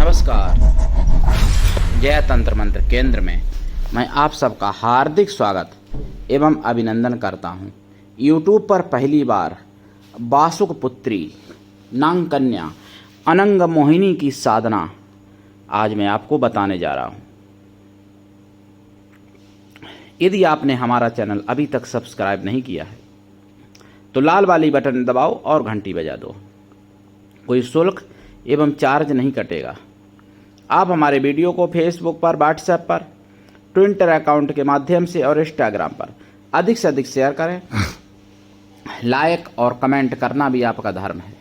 नमस्कार। जय तंत्र मंत्र केंद्र में मैं आप सबका हार्दिक स्वागत एवं अभिनंदन करता हूं। YouTube पर पहली बार बासुक पुत्री नाग कन्या अनंग मोहिनी की साधना आज मैं आपको बताने जा रहा हूं। यदि आपने हमारा चैनल अभी तक सब्सक्राइब नहीं किया है तो लाल वाली बटन दबाओ और घंटी बजा दो। कोई शुल्क एवं चार्ज नहीं कटेगा। आप हमारे वीडियो को फेसबुक पर, व्हाट्सएप पर, ट्विटर अकाउंट के माध्यम से और इंस्टाग्राम पर अधिक से अधिक शेयर करें। लाइक और कमेंट करना भी आपका धर्म है।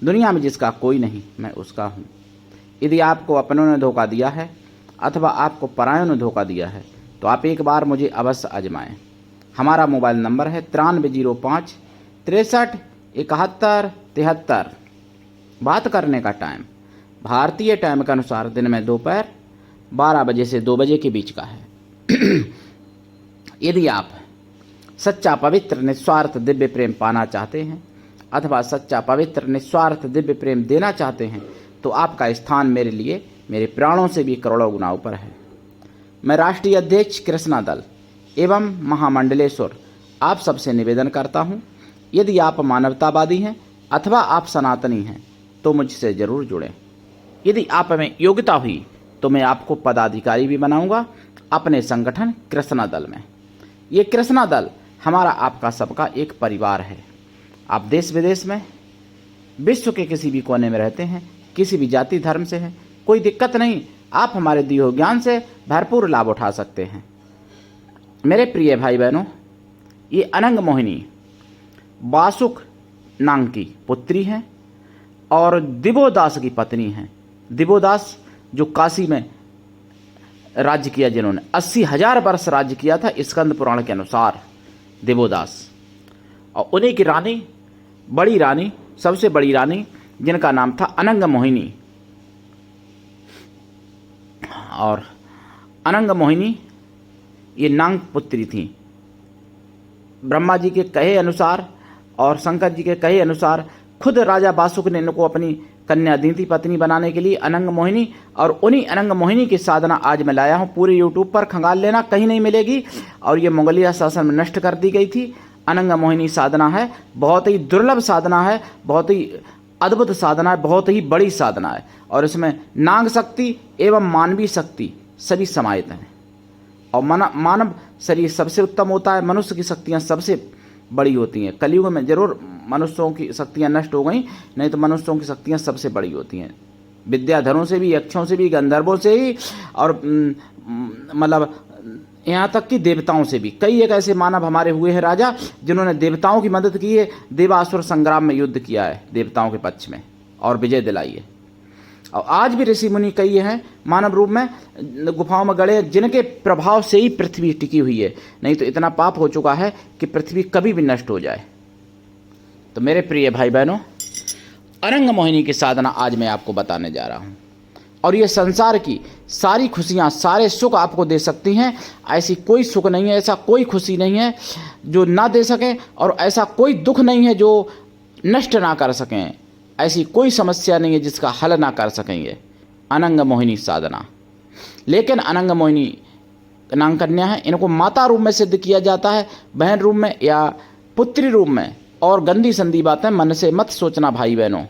दुनिया में जिसका कोई नहीं मैं उसका हूँ। यदि आपको अपनों ने धोखा दिया है अथवा आपको परायों ने धोखा दिया है तो आप एक बार मुझे अवश्य आजमाएं। हमारा मोबाइल नंबर है 9305 63 71 73। बात करने का टाइम भारतीय टाइम के अनुसार दिन में दोपहर 12 बजे से 2 बजे के बीच का है। यदि आप सच्चा पवित्र निस्वार्थ दिव्य प्रेम पाना चाहते हैं अथवा सच्चा पवित्र निस्वार्थ दिव्य प्रेम देना चाहते हैं तो आपका स्थान मेरे लिए मेरे प्राणों से भी करोड़ों गुना ऊपर है। मैं राष्ट्रीय अध्यक्ष कृष्णा दल एवं महामंडलेश्वर आप सबसे निवेदन करता हूं, यदि आप मानवतावादी हैं अथवा आप सनातनी हैं तो मुझसे जरूर जुड़ें। यदि आप में योग्यता हुई तो मैं आपको पदाधिकारी भी बनाऊंगा अपने संगठन कृष्णा दल में। ये कृष्णा दल हमारा आपका सबका एक परिवार है। आप देश विदेश में विश्व के किसी भी कोने में रहते हैं, किसी भी जाति धर्म से हैं, कोई दिक्कत नहीं। आप हमारे दिए हुए ज्ञान से भरपूर लाभ उठा सकते हैं। मेरे प्रिय भाई बहनों, ये अनंग मोहिनी बासुक नाग की पुत्री हैं और दिवोदास की पत्नी हैं। दिवोदास जो काशी में राज्य किया, जिन्होंने 80,000 वर्ष राज्य किया था स्कंद पुराण के अनुसार, दिवोदास। और उन्हीं की रानी, बड़ी रानी, सबसे बड़ी रानी, जिनका नाम था अनंग मोहिनी। और अनंग मोहिनी ये नाग पुत्री थी। ब्रह्मा जी के कहे अनुसार और शंकर जी के कहे अनुसार खुद राजा बासुक ने इनको अपनी कन्या दी थी पत्नी बनाने के लिए, अनंग मोहिनी। और उन्हीं अनंग मोहिनी की साधना आज मैं लाया हूं। पूरे यूट्यूब पर खंगाल लेना, कहीं नहीं मिलेगी। और ये मुगलिया शासन में नष्ट कर दी गई थी। अनंग मोहिनी साधना है, बहुत ही दुर्लभ साधना है, बहुत ही अद्भुत साधना है, बहुत ही बड़ी साधना है। और इसमें नाग शक्ति एवं मानवीय शक्ति सभी समाहित हैं। और मानव शरीर सबसे उत्तम होता है, मनुष्य की शक्तियाँ सबसे बड़ी होती हैं। कलयुग में जरूर मनुष्यों की शक्तियाँ नष्ट हो गई, नहीं तो मनुष्यों की शक्तियाँ सबसे बड़ी होती हैं। विद्याधरों से भी, यक्षों से भी, गंधर्वों से ही, और मतलब यहाँ तक कि देवताओं से भी। कई एक ऐसे मानव हमारे हुए हैं राजा जिन्होंने देवताओं की मदद की है, देवासुर संग्राम में युद्ध किया है देवताओं के पक्ष में और विजय दिलाई है। और आज भी ऋषि मुनि कई हैं मानव रूप में गुफाओं में गड़े, जिनके प्रभाव से ही पृथ्वी टिकी हुई है। नहीं तो इतना पाप हो चुका है कि पृथ्वी कभी भी नष्ट हो जाए। तो मेरे प्रिय भाई बहनों, अनंग मोहिनी की साधना आज मैं आपको बताने जा रहा हूँ। और ये संसार की सारी खुशियाँ, सारे सुख आपको दे सकती हैं। ऐसी कोई सुख नहीं है, ऐसा कोई खुशी नहीं है जो ना दे सकें, और ऐसा कोई दुख नहीं है जो नष्ट ना कर सकें। ऐसी कोई समस्या नहीं है जिसका हल ना कर सकेंगे। अनंग मोहिनी साधना। लेकिन अनंग मोहिनी नाग कन्या है, इनको माता रूप में सिद्ध किया जाता है, बहन रूप में या पुत्री रूप में। और गंदी संदी बातें मन से मत सोचना भाई बहनों।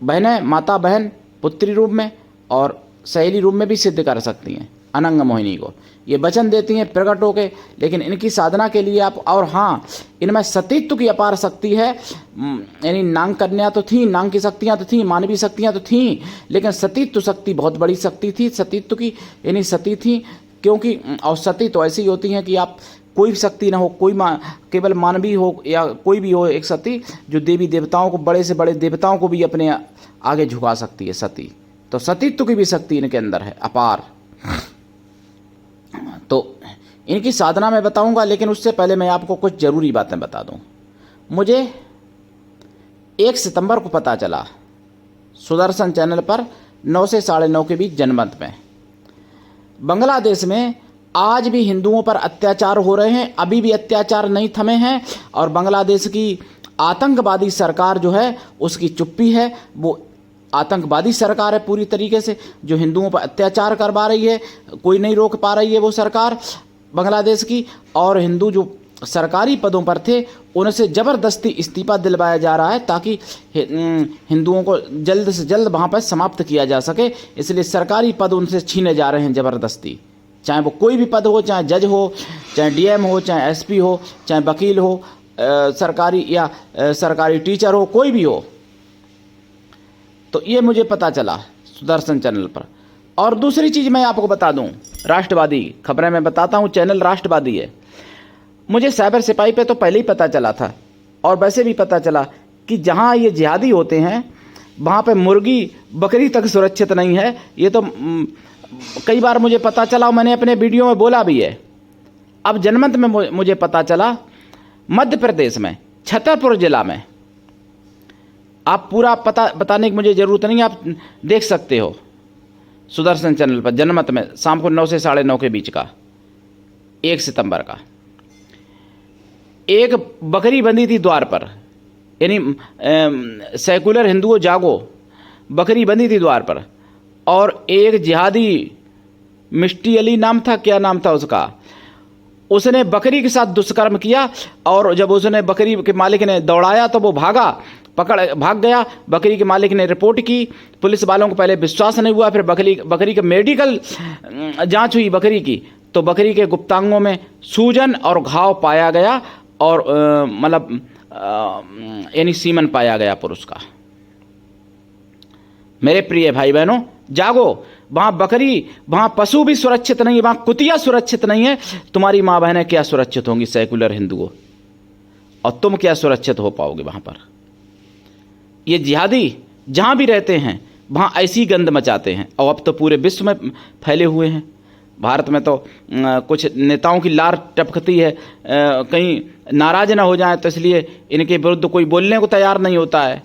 बहनें माता, बहन, पुत्री रूप में और सहेली रूप में भी सिद्ध कर सकती हैं अनंग मोहिनी को। ये वचन देती हैं प्रकट होके। लेकिन इनकी साधना के लिए आप, और हाँ, इनमें सतीत्व की अपार शक्ति है। यानी नाग कन्या तो थी, नाग की शक्तियाँ तो थी, मानवीय शक्तियाँ तो थीं, लेकिन सतीत्व शक्ति बहुत बड़ी शक्ति थी सतीत्व की, यानी सती थी। क्योंकि और सती तो ऐसी होती हैं कि आप कोई भी शक्ति ना हो, कोई केवल मानवीय हो या कोई भी हो, एक सती जो देवी देवताओं को, बड़े से बड़े देवताओं को भी अपने आगे झुका सकती है सती। तो सतीत्व की भी शक्ति इनके अंदर है अपार। तो इनकी साधना मैं बताऊंगा, लेकिन उससे पहले मैं आपको कुछ जरूरी बातें बता दूं। मुझे 1 सितंबर को पता चला सुदर्शन चैनल पर 9 से 9:30 के बीच जनमत में, बांग्लादेश में आज भी हिंदुओं पर अत्याचार हो रहे हैं। अभी भी अत्याचार नहीं थमे हैं। और बांग्लादेश की आतंकवादी सरकार जो है उसकी चुप्पी है। वो आतंकवादी सरकार है पूरी तरीके से, जो हिंदुओं पर अत्याचार करवा रही है, कोई नहीं रोक पा रही है वो सरकार बांग्लादेश की। और हिंदू जो सरकारी पदों पर थे उनसे ज़बरदस्ती इस्तीफा दिलवाया जा रहा है ताकि हिंदुओं को जल्द से जल्द वहाँ पर समाप्त किया जा सके, इसलिए सरकारी पद उनसे छीने जा रहे हैं ज़बरदस्ती। चाहे वो कोई भी पद हो, चाहे जज हो, चाहे डीएम हो, चाहे एसपी हो, चाहे वकील हो, सरकारी या सरकारी टीचर हो, कोई भी हो। तो ये मुझे पता चला सुदर्शन चैनल पर। और दूसरी चीज़ मैं आपको बता दूं, राष्ट्रवादी खबरें मैं बताता हूं, चैनल राष्ट्रवादी है। मुझे साइबर सिपाही पे तो पहले ही पता चला था, और वैसे भी पता चला कि जहां ये जिहादी होते हैं वहां पे मुर्गी बकरी तक सुरक्षित नहीं है। ये तो कई बार मुझे पता चला और मैंने अपने वीडियो में बोला भी है। अब जनमत में मुझे पता चला मध्य प्रदेश में छतरपुर जिला में, आप पूरा पता बताने की मुझे ज़रूरत नहीं है, आप देख सकते हो सुदर्शन चैनल पर जनमत में शाम को 9 से 9:30 के बीच का 1 सितंबर का। एक बकरी बंधी थी द्वार पर, यानी सेकुलर हिंदुओं जागो, बकरी बंधी थी द्वार पर, और एक जिहादी मिष्टी अली नाम था, क्या नाम था उसका, उसने बकरी के साथ दुष्कर्म किया। और जब उसने बकरी के मालिक ने दौड़ाया तो वो भाग गया। बकरी के मालिक ने रिपोर्ट की, पुलिस वालों को पहले विश्वास नहीं हुआ, फिर बकरी का मेडिकल जांच हुई बकरी की, तो बकरी के गुप्तांगों में सूजन और घाव पाया गया, और मतलब यानी सीमन पाया गया पुरुष का। मेरे प्रिय भाई बहनों, जागो, वहाँ बकरी, वहाँ पशु भी सुरक्षित नहीं है, वहाँ कुतिया सुरक्षित नहीं है। तुम्हारी माँ बहनें क्या सुरक्षित होंगी सेकुलर हिंदुओं, और तुम क्या सुरक्षित हो पाओगे वहाँ पर। ये जिहादी जहाँ भी रहते हैं वहाँ ऐसी गंद मचाते हैं, और अब तो पूरे विश्व में फैले हुए हैं। भारत में तो कुछ नेताओं की लार टपकती है, कहीं नाराज ना हो जाए तो इसलिए इनके विरुद्ध कोई बोलने को तैयार नहीं होता है।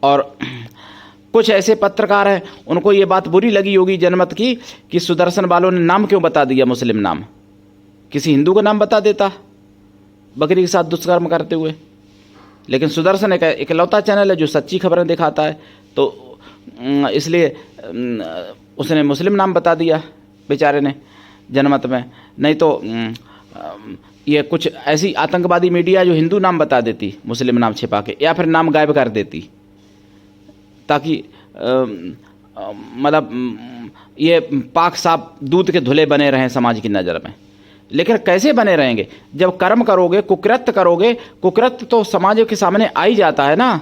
और कुछ ऐसे पत्रकार हैं, उनको ये बात बुरी लगी होगी जनमत की कि सुदर्शन वालों ने नाम क्यों बता दिया, मुस्लिम नाम, किसी हिंदू का नाम बता देता बकरी के साथ दुष्कर्म करते हुए। लेकिन सुदर्शन एक इकलौता चैनल है जो सच्ची खबरें दिखाता है, तो इसलिए उसने मुस्लिम नाम बता दिया बेचारे ने जनमत में। नहीं तो ये कुछ ऐसी आतंकवादी मीडिया जो हिंदू नाम बता देती मुस्लिम नाम छिपा के, या फिर नाम गायब कर देती, ताकि मतलब ये पाक साफ दूध के धुले बने रहें समाज की नज़र में। लेकिन कैसे बने रहेंगे, जब कर्म करोगे, कुकृत्य करोगे, कुकृत्य तो समाज के सामने आ ही जाता है ना।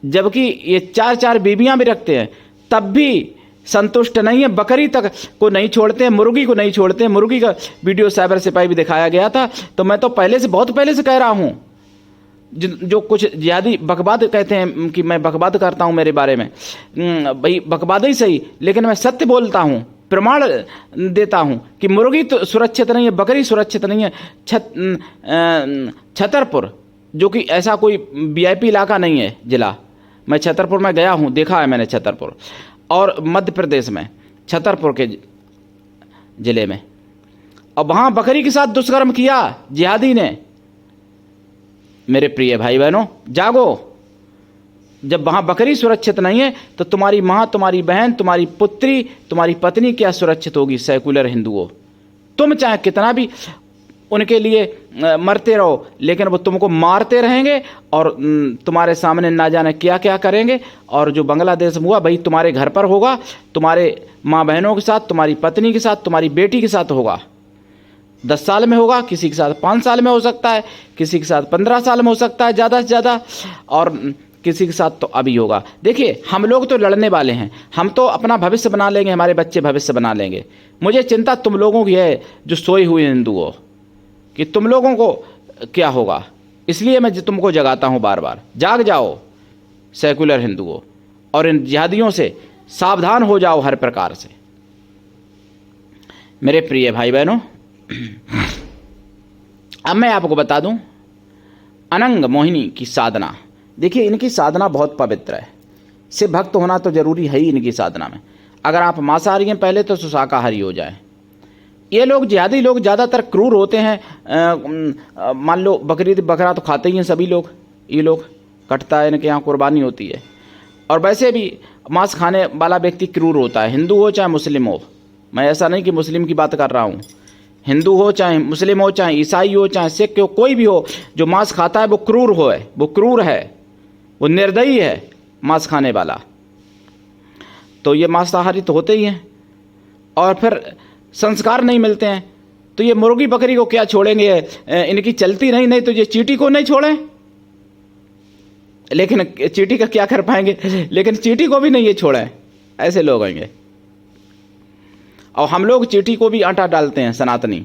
जबकि ये 4-4 बीबियां भी रखते हैं तब भी संतुष्ट नहीं है, बकरी तक को नहीं छोड़ते हैं, मुर्गी को नहीं छोड़ते हैं। मुर्गी का वीडियो साइबर सिपाही भी दिखाया गया था। तो मैं तो बहुत पहले से कह रहा हूँ, जो कुछ जिहादी बकवाद कहते हैं कि मैं बकवाद करता हूँ मेरे बारे में, भाई बकवाद ही सही, लेकिन मैं सत्य बोलता हूँ, प्रमाण देता हूँ कि मुर्गी तो सुरक्षित नहीं है, बकरी सुरक्षित नहीं है। छतरपुर जो कि ऐसा कोई वीआईपी इलाका नहीं है जिला, मैं छतरपुर में गया हूँ, देखा है मैंने छतरपुर, और मध्य प्रदेश में छतरपुर के ज़िले में, और वहाँ बकरी के साथ दुष्कर्म किया जिहादी ने। मेरे प्रिय भाई बहनों, जागो, जब वहाँ बकरी सुरक्षित नहीं है तो तुम्हारी माँ, तुम्हारी बहन, तुम्हारी पुत्री, तुम्हारी पत्नी क्या सुरक्षित होगी सेकुलर हिंदुओं। तुम चाहे कितना भी उनके लिए मरते रहो, लेकिन वो तुमको मारते रहेंगे और तुम्हारे सामने ना जाने क्या क्या करेंगे। और जो बांग्लादेश में हुआ भाई तुम्हारे घर पर होगा, तुम्हारे माँ बहनों के साथ, तुम्हारी पत्नी के साथ, तुम्हारी बेटी के साथ होगा। 10 साल में होगा, किसी के साथ 5 साल में हो सकता है, किसी के साथ 15 साल में हो सकता है ज़्यादा से ज़्यादा, और किसी के साथ तो अभी होगा। देखिए, हम लोग तो लड़ने वाले हैं, हम तो अपना भविष्य बना लेंगे, हमारे बच्चे भविष्य बना लेंगे। मुझे चिंता तुम लोगों की है जो सोए हुए हिंदुओं, कि तुम लोगों को क्या होगा। इसलिए मैं तुमको जगाता हूँ बार बार, जाग जाओ सेकुलर हिंदुओं, और इन जिहादियों से सावधान हो जाओ हर प्रकार से। मेरे प्रिय भाई बहनों, अब मैं आपको बता दूं अनंग मोहिनी की साधना। देखिए, इनकी साधना बहुत पवित्र है, से भक्त होना तो जरूरी है ही इनकी साधना में। अगर आप मांसाहारी हैं पहले तो शाकाहारी हो जाए। ये लोग जिहादी लोग ज़्यादातर क्रूर होते हैं। मान लो बकरा तो खाते ही हैं सभी लोग, ये लोग कटता है, इनके यहाँ कुर्बानी होती है। और वैसे भी मांस खाने वाला व्यक्ति क्रूर होता है, हिंदू हो चाहे मुस्लिम हो। मैं ऐसा नहीं कि मुस्लिम की बात कर रहा हूँ, हिंदू हो चाहे मुस्लिम हो चाहे ईसाई हो चाहे सिख हो, कोई भी हो, जो मांस खाता है वो क्रूर वो क्रूर है, वो निर्दयी है मांस खाने वाला। तो ये मांसाहारी तो होते ही हैं। और फिर संस्कार नहीं मिलते हैं, तो ये मुर्गी बकरी को क्या छोड़ेंगे, इनकी चलती नहीं तो ये चींटी को नहीं छोड़ें, लेकिन चींटी का क्या कर पाएंगे, लेकिन चींटी को भी नहीं ये छोड़ें, ऐसे लोग होंगे। और हम लोग चींटी को भी आटा डालते हैं सनातनी,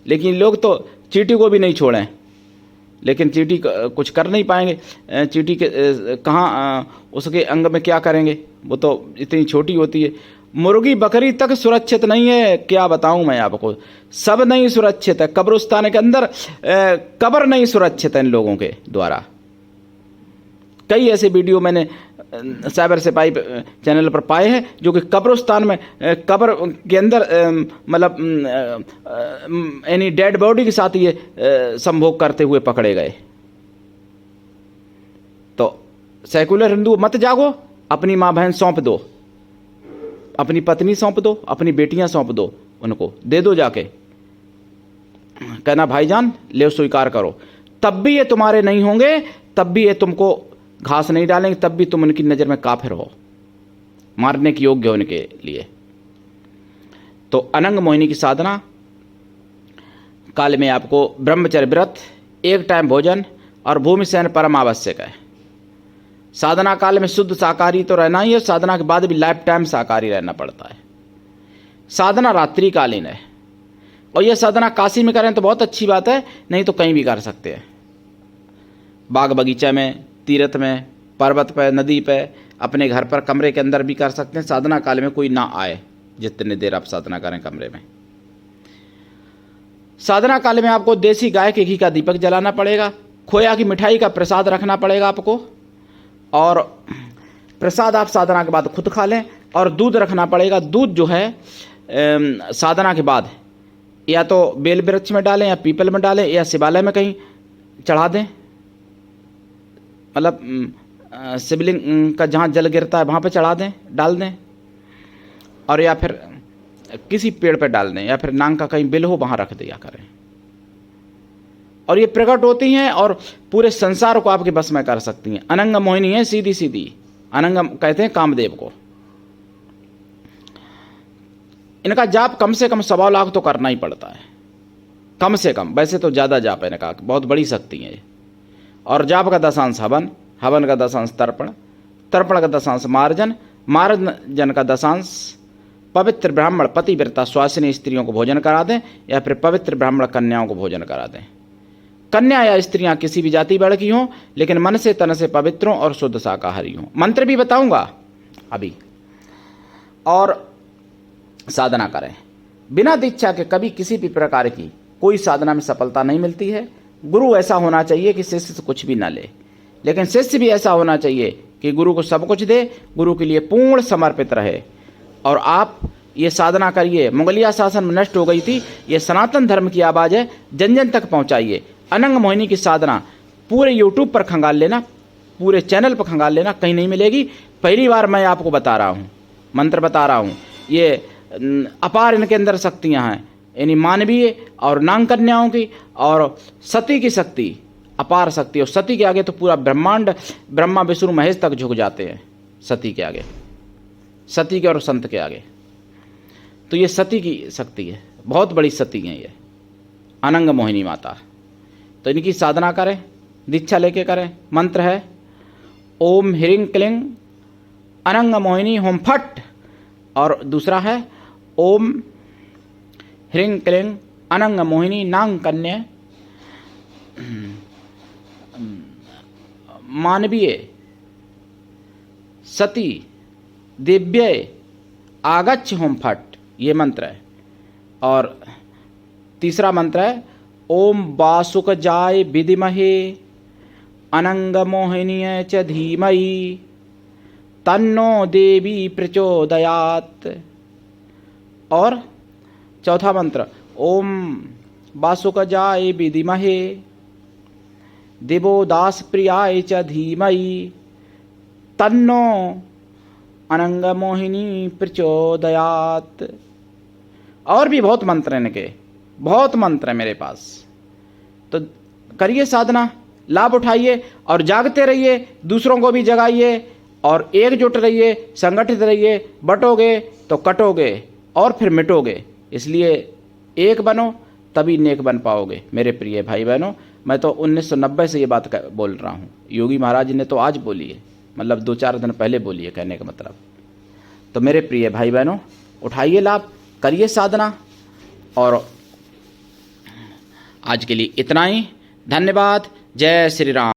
लेकिन लोग तो चींटी को भी नहीं छोड़ें, लेकिन चींटी कुछ कर नहीं पाएंगे। चींटी के कहाँ उसके अंग में क्या करेंगे, वो तो इतनी छोटी होती है। मुर्गी बकरी तक सुरक्षित नहीं है, क्या बताऊं मैं आपको, सब नहीं सुरक्षित है। कब्रिस्तान के अंदर कब्र नहीं सुरक्षित है इन लोगों के द्वारा। कई ऐसे वीडियो मैंने साइबर सिपाही चैनल पर पाए हैं, जो कि कब्रिस्तान में कब्र के अंदर मतलब यानी डेड बॉडी के साथ ये संभोग करते हुए पकड़े गए। तो सेकुलर हिंदू मत जागो, अपनी माँ बहन सौंप दो, अपनी पत्नी सौंप दो, अपनी बेटियां सौंप दो, उनको दे दो जाके, कहना भाईजान ले स्वीकार करो। तब भी ये तुम्हारे नहीं होंगे, तब भी ये तुमको घास नहीं डालेंगे, तब भी तुम उनकी नज़र में काफिर हो, मारने के योग्य हो उनके लिए। तो अनंग मोहिनी की साधना काल में आपको ब्रह्मचर्य व्रत, एक टाइम भोजन और भूमि शयन परम आवश्यक है। साधना काल में शुद्ध शाकाहारी तो रहना ही है, साधना के बाद भी लाइफ टाइम शाकाहारी रहना पड़ता है। साधना रात्रिकालीन है, और यह साधना काशी में करें तो बहुत अच्छी बात है, नहीं तो कहीं भी कर सकते हैं, बाग बगीचा में, तीर्थ में, पर्वत पर, नदी पर, अपने घर पर, कमरे के अंदर भी कर सकते हैं। साधना काल में कोई ना आए, जितने देर आप साधना करें कमरे में। साधना काल में आपको देसी गाय के घी का दीपक जलाना पड़ेगा, खोया की मिठाई का प्रसाद रखना पड़ेगा आपको, और प्रसाद आप साधना के बाद खुद खा लें। और दूध रखना पड़ेगा। दूध जो है साधना के बाद या तो बेल वृक्ष में डालें या पीपल में डालें या शिवालय में कहीं चढ़ा दें, मतलब शिवलिंग का जहाँ जल गिरता है वहाँ पे चढ़ा दें, डाल दें, और या फिर किसी पेड़ पर डाल दें, या फिर नांग का कहीं बिल हो वहाँ रख दिया करें। और ये प्रकट होती हैं और पूरे संसार को आपके बस में कर सकती हैं। अनंग मोहिनी है, सीधी सीधी। अनंग कहते हैं कामदेव को। इनका जाप कम से कम 1.25 लाख तो करना ही पड़ता है, कम से कम। वैसे तो ज़्यादा जाप है इनका, बहुत बड़ी शक्ति है। और जाप का 10 हवन, हवन का 10 तर्पण, तर्पण का 10 मार्जन, मार्जन का 10 पवित्र ब्राह्मण पतिव्रता स्वासिनी स्त्रियों को भोजन करा दें, या फिर पवित्र ब्राह्मण कन्याओं को भोजन करा दें। कन्या या स्त्रियां किसी भी जाति वर्ग की हों, लेकिन मन से तन से पवित्र हों और शुद्ध शाकाहारी हों। मंत्र भी बताऊंगा अभी। और साधना करें बिना दीक्षा के। कभी किसी भी प्रकार की कोई साधना में सफलता नहीं मिलती है। गुरु ऐसा होना चाहिए कि शिष्य से कुछ भी ना ले, लेकिन शिष्य भी ऐसा होना चाहिए कि गुरु को सब कुछ दे, गुरु के लिए पूर्ण समर्पित रहे। और आप ये साधना करिए। मुगलिया शासन में नष्ट हो गई थी, ये सनातन धर्म की आवाज़ है, जन जन तक पहुंचाइए। अनंग मोहिनी की साधना पूरे यूट्यूब पर खंगाल लेना, पूरे चैनल पर खंगाल लेना, कहीं नहीं मिलेगी। पहली बार मैं आपको बता रहा हूँ, मंत्र बता रहा हूँ। ये अपार इनके अंदर शक्तियाँ हैं, यानी मानवीय और नांग कन्याओं की और सती की शक्ति, अपार शक्ति। और सती के आगे तो पूरा ब्रह्मांड, ब्रह्मा विष्णु महेश तक झुक जाते हैं सती के आगे, सती के और संत के आगे। तो ये सती की शक्ति है, बहुत बड़ी सती है ये अनंग मोहिनी माता। तो इनकी साधना करें, दीक्षा लेके करें। मंत्र है ओम ह्रीं क्लीं अनंग मोहिनी होम फट, और दूसरा है ओम ह्रीं क्लीं अनंग मोहिनी नांग कन्या मानवीय सती दिव्य आगच्छ होम फट, ये मंत्र है। और तीसरा मंत्र है ओम वासुक जाय विदिमहे अनंग मोहिनीय च धीमहि तन्नो देवी प्रचोदयात्। और चौथा मंत्र ओम वासुक जाय विदिमहे दिवो दास प्रियाय च धीमहि तन्नो अनंग मोहिनी प्रचोदयात। और भी बहुत मंत्र हैं इनके, बहुत मंत्र हैं मेरे पास। तो करिए साधना, लाभ उठाइए और जागते रहिए, दूसरों को भी जगाइए और एकजुट रहिए, संगठित रहिए। बटोगे तो कटोगे और फिर मिटोगे, इसलिए एक बनो तभी नेक बन पाओगे। मेरे प्रिय भाई बहनों, मैं तो 1990 से ये बात बोल रहा हूँ, योगी महाराज ने तो आज बोली है, मतलब 2-4 दिन पहले बोली है, कहने का मतलब। तो मेरे प्रिय भाई बहनों, उठाइए लाभ, करिए साधना। और आज के लिए इतना ही। धन्यवाद। जय श्री राम।